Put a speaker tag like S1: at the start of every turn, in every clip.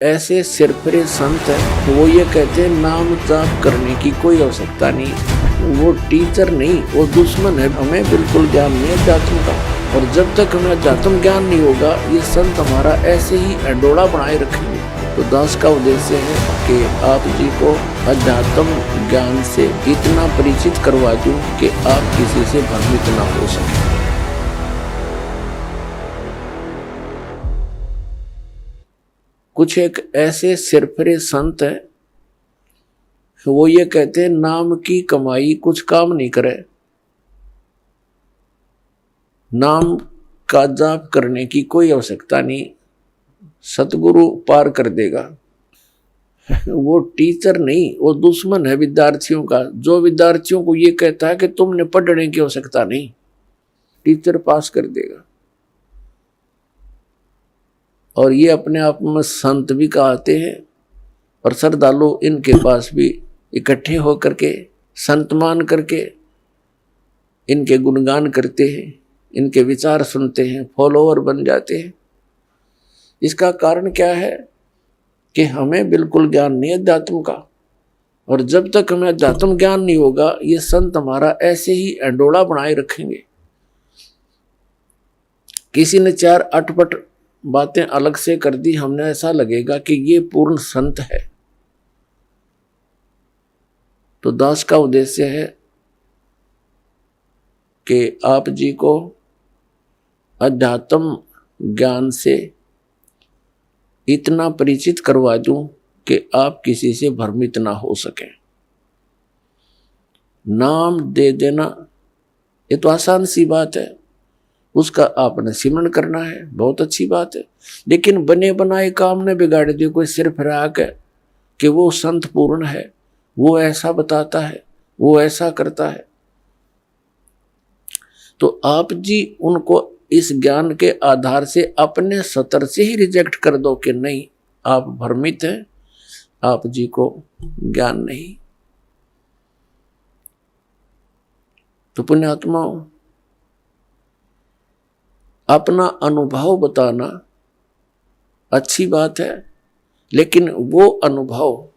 S1: ऐसे सिरफिरे संत हैं वो ये कहते हैं नाम जाप करने की कोई आवश्यकता नहीं। वो टीचर नहीं, वो दुश्मन है। हमें बिल्कुल ज्ञान नहीं है अध्यात्म का, और जब तक हमें अध्यात्म ज्ञान नहीं होगा ये संत हमारा ऐसे ही अडोला बनाए रखेंगे। तो दास का उद्देश्य है कि आप जी को अध्यात्म ज्ञान से इतना परिचित करवा दूं कि आप किसी से भ्रमित ना हो सके। कुछ एक ऐसे सिरफिरे संत हैं वो ये कहते हैं नाम की कमाई कुछ काम नहीं करे, नाम का जाप करने की कोई आवश्यकता नहीं, सतगुरु पार कर देगा। वो टीचर नहीं, वो दुश्मन है विद्यार्थियों का, जो विद्यार्थियों को ये कहता है कि तुमने पढ़ने की आवश्यकता नहीं, टीचर पास कर देगा। और ये अपने आप में संत भी कहते हैं, और श्रद्धालु इनके पास भी इकट्ठे होकर के संत मान करके इनके गुणगान करते हैं, इनके विचार सुनते हैं, फॉलोअर बन जाते हैं। इसका कारण क्या है कि हमें बिल्कुल ज्ञान नहीं है अध्यात्म का, और जब तक हमें अध्यात्म ज्ञान नहीं होगा ये संत हमारा ऐसे ही अडोला बनाए रखेंगे। किसी ने चार अटपट बातें अलग से कर दी, हमने ऐसा लगेगा कि ये पूर्ण संत है। तो दास का उद्देश्य है कि आप जी को अध्यात्म ज्ञान से इतना परिचित करवा दूं कि आप किसी से भ्रमित ना हो सके। नाम दे देना ये तो आसान सी बात है, उसका आपने सिमरण करना है, बहुत अच्छी बात है। लेकिन बने बनाए काम ने बिगाड़ दिए। कोई सिर फिरा के कि वो संत पूर्ण है, वो ऐसा बताता है, वो ऐसा करता है, तो आप जी उनको इस ज्ञान के आधार से अपने सतर से ही रिजेक्ट कर दो कि नहीं, आप भ्रमित हैं, आप जी को ज्ञान नहीं। तो पुण्यात्माओं, अपना अनुभव बताना अच्छी बात है, लेकिन वो अनुभव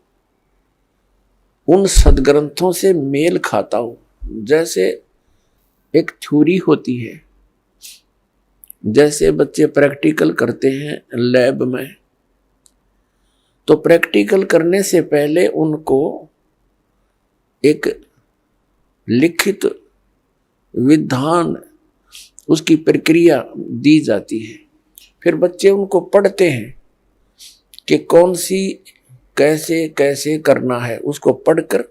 S1: उन सदग्रंथों से मेल खाता हो। जैसे एक थ्योरी होती है, जैसे बच्चे प्रैक्टिकल करते हैं लैब में, तो प्रैक्टिकल करने से पहले उनको एक लिखित विधान, उसकी प्रक्रिया दी जाती है। फिर बच्चे उनको पढ़ते हैं कि कौन सी कैसे कैसे करना है, उसको पढ़कर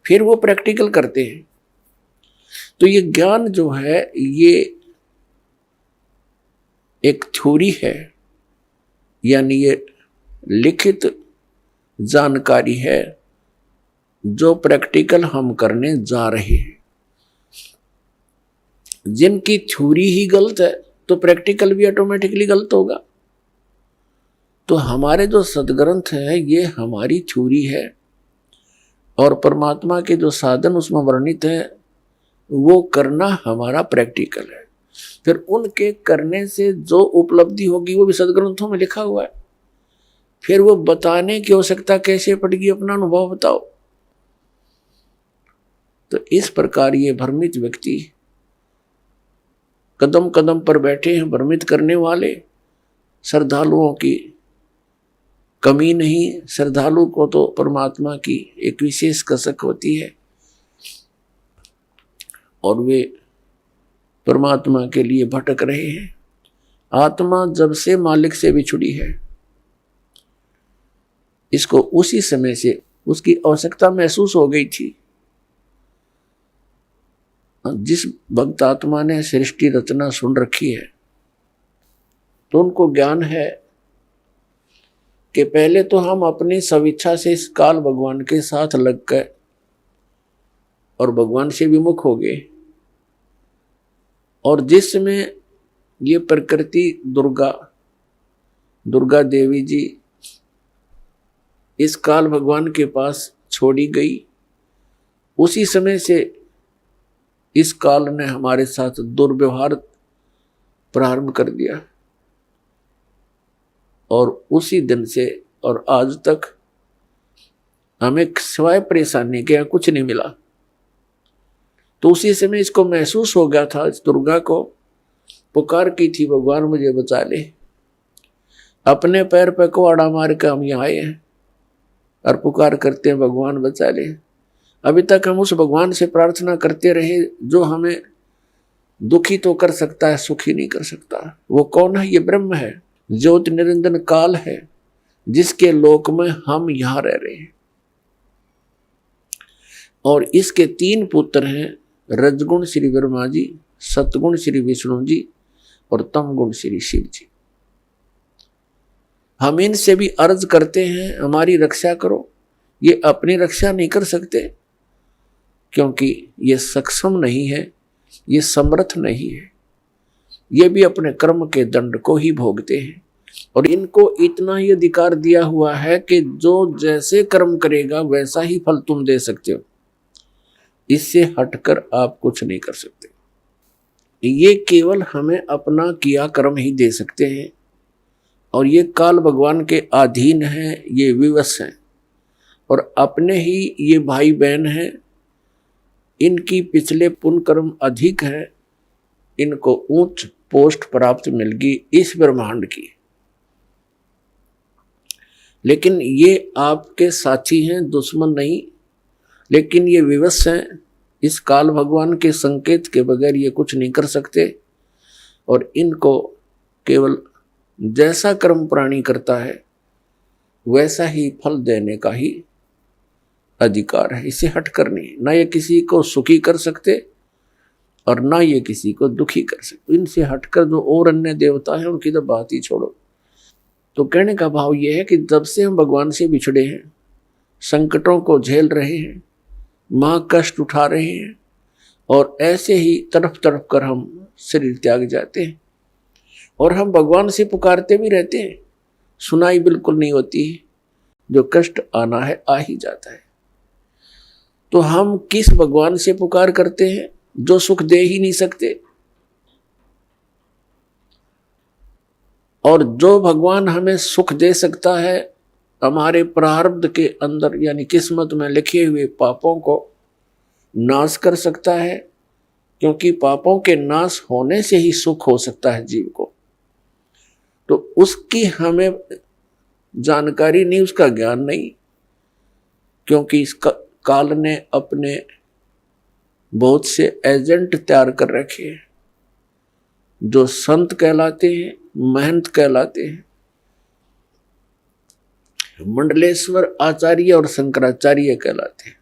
S1: फिर वो प्रैक्टिकल करते हैं। तो ये ज्ञान जो है ये एक थ्योरी है, यानी ये लिखित जानकारी है जो प्रैक्टिकल हम करने जा रहे हैं। जिनकी थ्योरी ही गलत है तो प्रैक्टिकल भी ऑटोमेटिकली गलत होगा। तो हमारे जो सदग्रंथ है ये हमारी थ्योरी है, और परमात्मा के जो साधन उसमें वर्णित है वो करना हमारा प्रैक्टिकल है। फिर उनके करने से जो उपलब्धि होगी वो भी सदग्रंथों में लिखा हुआ है। फिर वो बताने की आवश्यकता कैसे पड़ेगी, अपना अनुभव बताओ। तो इस प्रकार ये भ्रमित व्यक्ति कदम कदम पर बैठे हैं, भ्रमित करने वाले। श्रद्धालुओं की कमी नहीं, श्रद्धालु को तो परमात्मा की एक विशेष कसक होती है, और वे परमात्मा के लिए भटक रहे हैं। आत्मा जब से मालिक से बिछुड़ी है, इसको उसी समय से उसकी आवश्यकता महसूस हो गई थी। जिस भक्त आत्मा ने सृष्टि रचना सुन रखी है तो उनको ज्ञान है कि पहले तो हम अपनी स्वेच्छा से इस काल भगवान के साथ लग गए और भगवान से विमुख हो गए। और जिसमें ये प्रकृति दुर्गा देवी जी इस काल भगवान के पास छोड़ी गई, उसी समय से इस काल ने हमारे साथ दुर्व्यवहार प्रारंभ कर दिया, और उसी दिन से और आज तक हमें सिवाय परेशानी के यहाँ कुछ नहीं मिला। तो उसी समय इसको महसूस हो गया था, इस दुर्गा को पुकार की थी, भगवान मुझे बचा ले। अपने पैर पे कुआड़ा मार के हम यहाँ आए हैं और पुकार करते हैं भगवान बचा ले। अभी तक हम उस भगवान से प्रार्थना करते रहे जो हमें दुखी तो कर सकता है, सुखी नहीं कर सकता। वो कौन है? ये ब्रह्म है, ज्योति निरंजन काल है, जिसके लोक में हम यहाँ रह रहे हैं। और इसके 3 पुत्र हैं, रजगुण श्री ब्रह्मा जी, सतगुण श्री विष्णु जी और तमगुण श्री शिव जी। हम इनसे भी अर्ज करते हैं हमारी रक्षा करो। ये अपनी रक्षा नहीं कर सकते क्योंकि ये सक्षम नहीं है, ये समर्थ नहीं है। ये भी अपने कर्म के दंड को ही भोगते हैं और इनको इतना ही अधिकार दिया हुआ है कि जो जैसे कर्म करेगा वैसा ही फल तुम दे सकते हो, इससे हटकर आप कुछ नहीं कर सकते। ये केवल हमें अपना किया कर्म ही दे सकते हैं और ये काल भगवान के अधीन हैं, ये विवश हैं और अपने ही ये भाई बहन हैं। इनकी पिछले पुण्य कर्म अधिक है, इनको उच्च पोस्ट प्राप्त मिल गई इस ब्रह्मांड की। लेकिन ये आपके साथी हैं, दुश्मन नहीं। लेकिन ये विवश हैं, इस काल भगवान के संकेत के बगैर ये कुछ नहीं कर सकते और इनको केवल जैसा कर्म प्राणी करता है वैसा ही फल देने का ही अधिकार है। इसे हटकर नहीं, ना ये किसी को सुखी कर सकते और ना ये किसी को दुखी कर सकते। इनसे हटकर जो और अन्य देवता है उनकी तो बात ही छोड़ो। तो कहने का भाव ये है कि जब से हम भगवान से बिछड़े हैं, संकटों को झेल रहे हैं, माँ कष्ट उठा रहे हैं और ऐसे ही तड़प तड़प कर हम शरीर त्याग जाते हैं और हम भगवान से पुकारते भी रहते हैं, सुनाई बिल्कुल नहीं होती है। जो कष्ट आना है आ ही जाता है। तो हम किस भगवान से पुकार करते हैं जो सुख दे ही नहीं सकते? और जो भगवान हमें सुख दे सकता है, हमारे प्रारब्ध के अंदर यानी किस्मत में लिखे हुए पापों को नाश कर सकता है, क्योंकि पापों के नाश होने से ही सुख हो सकता है जीव को। तो उसकी हमें जानकारी नहीं, उसका ज्ञान नहीं, क्योंकि इस काल ने अपने बहुत से एजेंट तैयार कर रखे हैं जो संत कहलाते हैं, महंत कहलाते हैं। मंडलेश्वर आचार्य और शंकराचार्य कहलाते हैं।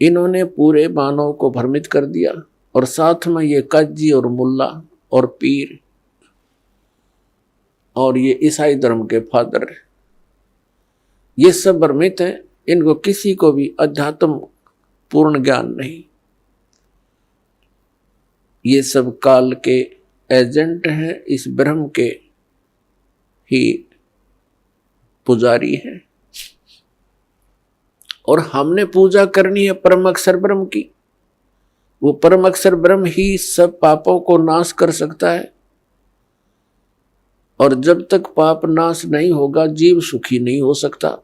S1: इन्होंने पूरे मानव को भ्रमित कर दिया और साथ में ये काजी और मुल्ला और पीर और ये ईसाई धर्म के फादर, ये सब भ्रमित हैं। इनको किसी को भी अध्यात्म पूर्ण ज्ञान नहीं। ये सब काल के एजेंट हैं, इस ब्रह्म के ही पुजारी हैं और हमने पूजा करनी है परम अक्षर ब्रह्म की। वो परम अक्षर ब्रह्म ही सब पापों को नाश कर सकता है और जब तक पाप नाश नहीं होगा जीव सुखी नहीं हो सकता।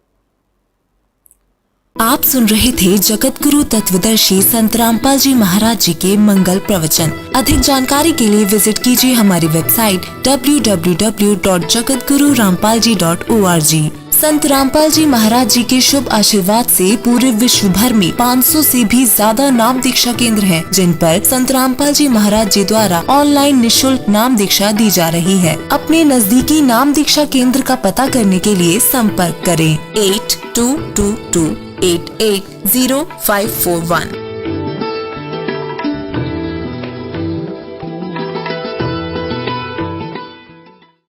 S2: आप सुन रहे थे जगत गुरु तत्वदर्शी संत रामपाल जी महाराज जी के मंगल प्रवचन। अधिक जानकारी के लिए विजिट कीजिए हमारी वेबसाइट www.jagatgururampalji.org। संत रामपाल जी महाराज जी के शुभ आशीर्वाद से पूरे विश्व भर में 500 से भी ज्यादा नाम दीक्षा केंद्र हैं, जिन पर संत रामपाल जी महाराज जी द्वारा ऑनलाइन निशुल्क नाम दीक्षा दी जा रही है। अपने नजदीकी नाम दीक्षा केंद्र का पता करने के लिए संपर्क करें 8222880541।